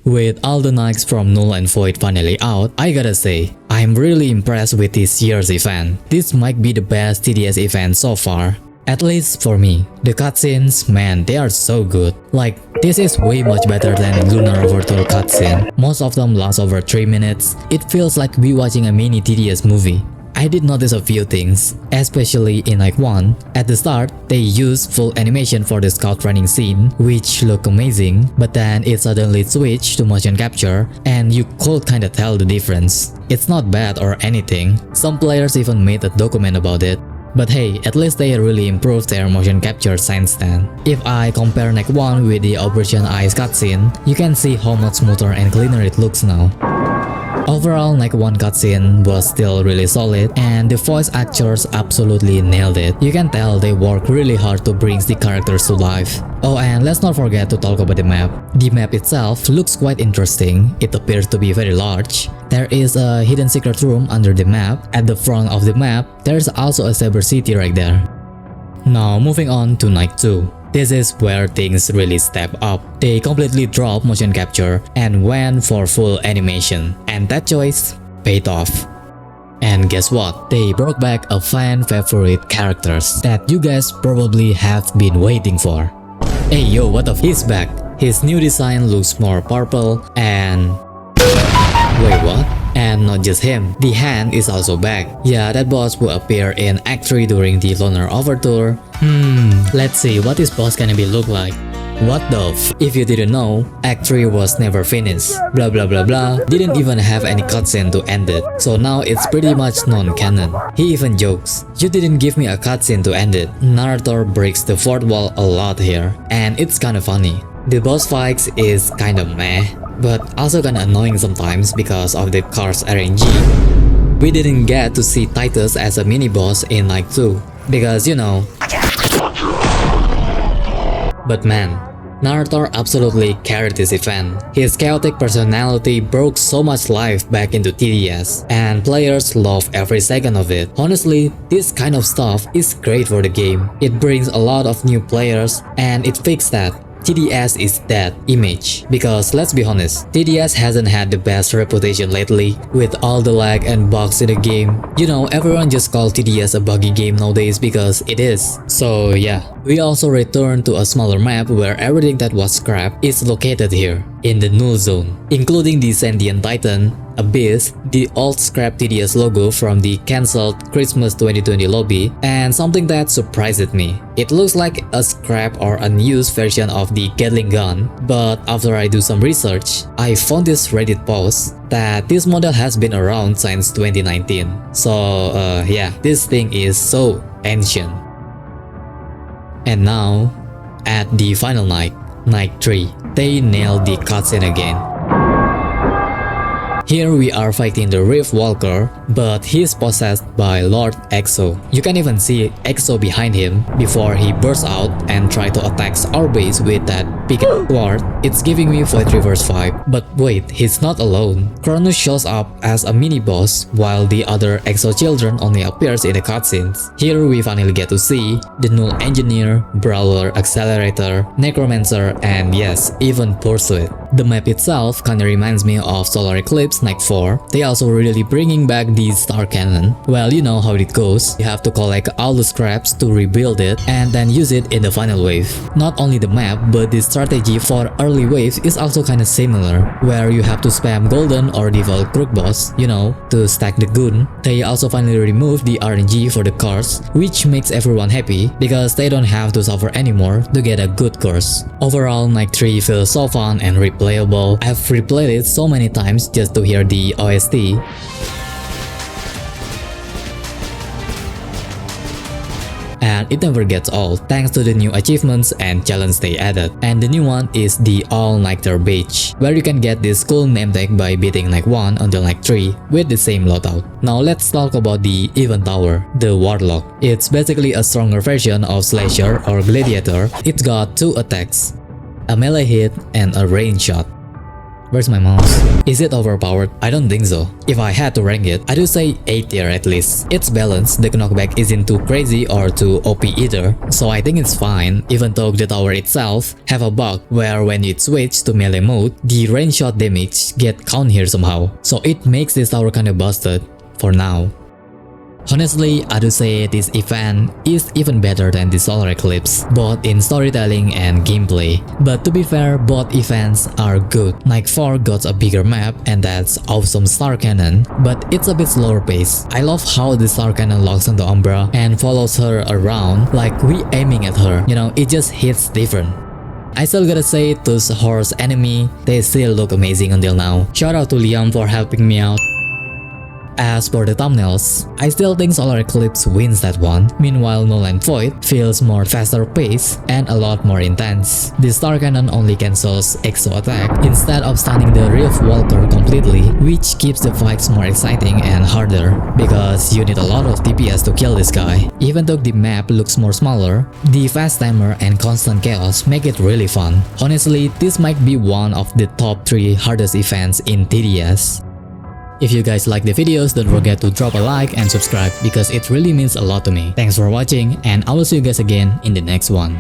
With all the knights from Null and Void finally out, I gotta say, I'm really impressed with this year's event. This might be the best TDS event so far. At least for me. The cutscenes, man, they are so good. Like, this is way much better than Lunar Overture cutscene. Most of them last over 3 minutes. It feels like we watching a mini TDS movie. I did notice a few things, especially in Act 1. At the start, they used full animation for the scout training scene, which looked amazing, but then it suddenly switched to motion capture, and you could kinda tell the difference. It's not bad or anything. Some players even made a document about it. But hey, at least they really improved their motion capture since then. If I compare Act 1 with the Operation Ice cutscene, you can see how much smoother and cleaner it looks now. Overall, Act 1 cutscene was still really solid, and the voice actors absolutely nailed it. You can tell they worked really hard to bring the characters to life. Oh, and let's not forget to talk about the map. The map itself looks quite interesting. It appears to be very large. There is a hidden secret room under the map. At the front of the map, there's also a cyber city right there. Now moving on to Night 2. This is where things really step up. They completely dropped motion capture and went for full animation, and that choice paid off. And guess what? They brought back a fan favorite characters that you guys probably have been waiting for. Hey yo, what the f, he's back. His new design looks more purple and... Wait, what? And not just him, the hand is also back. Yeah, that boss will appear in Act 3 during the Lunar Overture. Let's see what this boss gonna be look like. What the f? If you didn't know, Act 3 was never finished. Blah blah blah blah, didn't even have any cutscene to end it. So now it's pretty much non-canon. He even jokes, "You didn't give me a cutscene to end it." Narrator breaks the fourth wall a lot here, and it's kinda funny. The boss fights is kinda meh, but also kinda annoying sometimes because of the car's RNG. We didn't get to see Titus as a mini-boss in Act 2, because you know. But man, Narrator absolutely carried this event. His chaotic personality brought so much life back into TDS, and players love every second of it. Honestly, this kind of stuff is great for the game. It brings a lot of new players, and it fixed that TDS is dead image. Because let's be honest, TDS hasn't had the best reputation lately with all the lag and bugs in the game. You know, everyone just calls TDS a buggy game nowadays because it is. So yeah, we also returned to a smaller map where everything that was scrapped is located here, in the Null Zone, including the Sentient Titan, Abyss, the old scrap TDS logo from the cancelled Christmas 2020 lobby, and something that surprised me. It looks like a scrap or unused version of the Gatling gun, but after I do some research, I found this Reddit post that this model has been around since 2019. So yeah, this thing is so ancient. And now, at the final night, Night 3, they nailed the cutscene again. Here we are fighting the Rift Walker, but he's possessed by Lord Exo. You can even see Exo behind him before he bursts out and try to attack our base with that picket sword. It's giving me Void Reverse vibe. But wait, he's not alone. Cronus shows up as a mini-boss while the other Exo children only appears in the cutscenes. Here we finally get to see the Null Engineer, Brawler, Accelerator, Necromancer, and yes, even Pursuit. The map itself kinda reminds me of Solar Eclipse Night 4. They also really bringing back the Star Cannon. Well, you know how it goes. You have to collect all the scraps to rebuild it and then use it in the final wave. Not only the map, but the strategy for early waves is also kinda similar, where you have to spam Golden or Devil Crook Boss, you know, to stack the gun. They also finally removed the RNG for the cars, which makes everyone happy because they don't have to suffer anymore to get a good course. Overall, Night 3 feels so fun and replayable. I've replayed it so many times just to hear the OST. And it never gets old thanks to the new achievements and challenges they added. And the new one is the All-Nighter Badge, where you can get this cool name tag by beating Night 1 until Night 3 with the same loadout. Now let's talk about the Event Tower, the Warlock. It's basically a stronger version of Slasher or Gladiator. It's got two attacks, a melee hit and a range shot. Where's my mouse? Is it overpowered? I don't think so. If I had to rank it, I do say 8 tier at least. It's balanced, the knockback isn't too crazy or too OP either, so I think it's fine, even though the tower itself have a bug where when you switch to melee mode, the range shot damage get count here somehow, so it makes this tower kinda busted for now. Honestly, I do say this event is even better than the Solar Eclipse, both in storytelling and gameplay. But to be fair, both events are good. Night 4 got a bigger map and that's awesome star cannon, but it's a bit slower pace. I love how the star cannon locks onto Umbra and follows her around like we aiming at her. You know, it just hits different. I still gotta say, those horse enemy, they still look amazing until now. Shout out to Liam for helping me out. As for the thumbnails, I still think Solar Eclipse wins that one. Meanwhile, Null and Void feels more faster paced and a lot more intense. The Star Cannon only cancels exo attack instead of stunning the Rift Walker completely, which keeps the fights more exciting and harder because you need a lot of DPS to kill this guy. Even though the map looks more smaller, the fast timer and constant chaos make it really fun. Honestly, this might be one of the top 3 hardest events in TDS. If you guys like the videos, don't forget to drop a like and subscribe because it really means a lot to me. Thanks for watching and I will see you guys again in the next one.